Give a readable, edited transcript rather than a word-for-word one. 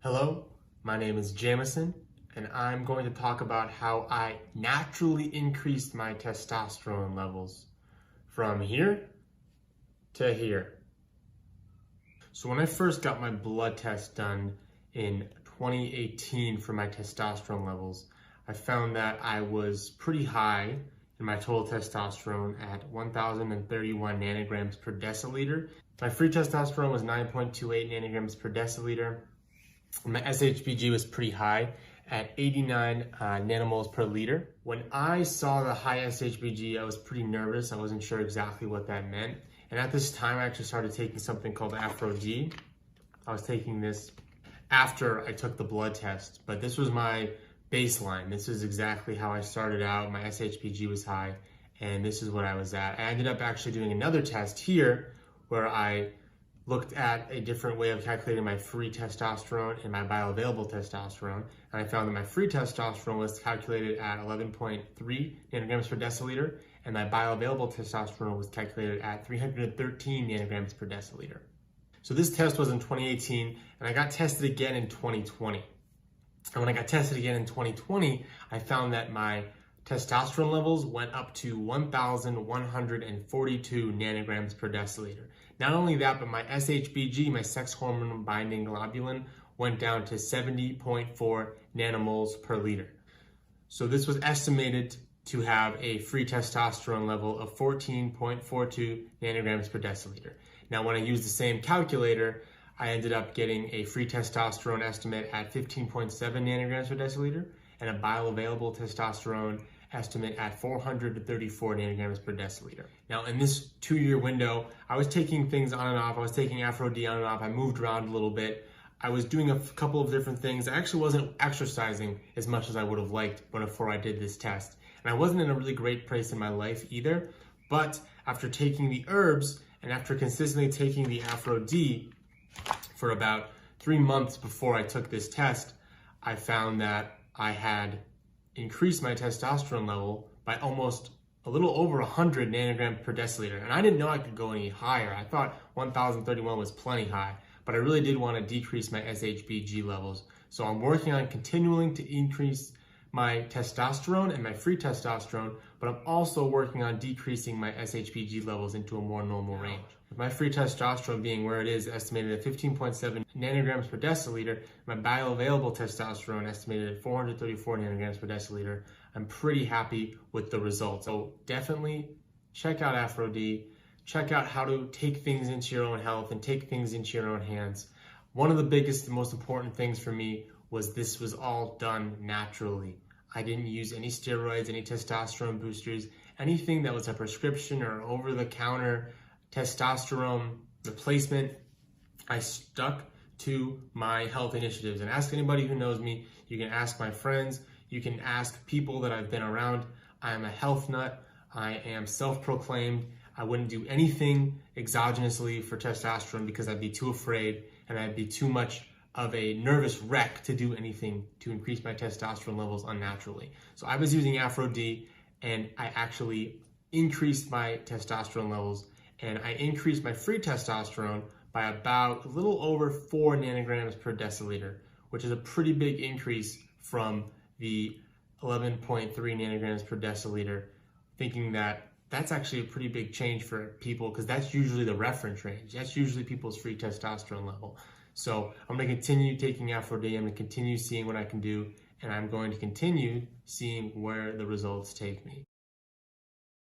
Hello, my name is Jamison, and I'm going to talk about how I naturally increased my testosterone levels from here to here. So when I first got my blood test done in 2018 for my testosterone levels, I found that I was pretty high in my total testosterone at 1,031 nanograms per deciliter. My free testosterone was 9.28 nanograms per deciliter. My SHBG was pretty high at 89 nanomoles per liter. When I saw the high SHBG, I was pretty nervous. I wasn't sure exactly what that meant. And at this time, I actually started taking something called Aphro-D. I was taking this after I took the blood test, but this was my baseline. This is exactly how I started out. My SHBG was high, and this is what I was at. I ended up actually doing another test here where I looked at a different way of calculating my free testosterone and my bioavailable testosterone, and I found that my free testosterone was calculated at 11.3 nanograms per deciliter, and my bioavailable testosterone was calculated at 313 nanograms per deciliter. So this test was in 2018, and I got tested again in 2020. And when I got tested again in 2020, I found that my testosterone levels went up to 1,142 nanograms per deciliter. Not only that, but my SHBG, my sex hormone binding globulin, went down to 70.4 nanomoles per liter. So this was estimated to have a free testosterone level of 14.42 nanograms per deciliter. Now, when I used the same calculator, I ended up getting a free testosterone estimate at 15.7 nanograms per deciliter and a bioavailable testosterone estimate at 434 nanograms per deciliter. Now, in this 2-year window, I was taking things on and off. I was taking Aphro-D on and off. I moved around a little bit. I was doing a couple of different things. I actually wasn't exercising as much as I would have liked before I did this test. And I wasn't in a really great place in my life either. But after taking the herbs and after consistently taking the Aphro-D for about 3 months before I took this test, I found that I had increased my testosterone level by almost a little over 100 nanograms per deciliter. And I didn't know I could go any higher. I thought 1,031 was plenty high, but I really did want to decrease my SHBG levels. So I'm working on continuing to increase my testosterone and my free testosterone, but I'm also working on decreasing my SHBG levels into a more normal range. With my free testosterone being where it is, estimated at 15.7 nanograms per deciliter, my bioavailable testosterone estimated at 434 nanograms per deciliter, I'm pretty happy with the results. So definitely check out Aphro-D, check out how to take things into your own health and take things into your own hands. One of the biggest and most important things for me was this was all done naturally. I didn't use any steroids, any testosterone boosters, anything that was a prescription or over-the-counter testosterone replacement. I stuck to my health initiatives. And ask anybody who knows me. You can ask my friends. You can ask people that I've been around. I am a health nut. I am self-proclaimed. I wouldn't do anything exogenously for testosterone because I'd be too afraid and I'd be too much of a nervous wreck to do anything to increase my testosterone levels unnaturally. So I was using Aphro-D, and I actually increased my testosterone levels, and I increased my free testosterone by about a little over 4 nanograms per deciliter, which is a pretty big increase from the 11.3 nanograms per deciliter, thinking that that's actually a pretty big change for people because that's usually the reference range. That's usually people's free testosterone level. So I'm going to continue taking Aphro-D. I'm going to continue seeing what I can do, and I'm going to continue seeing where the results take me.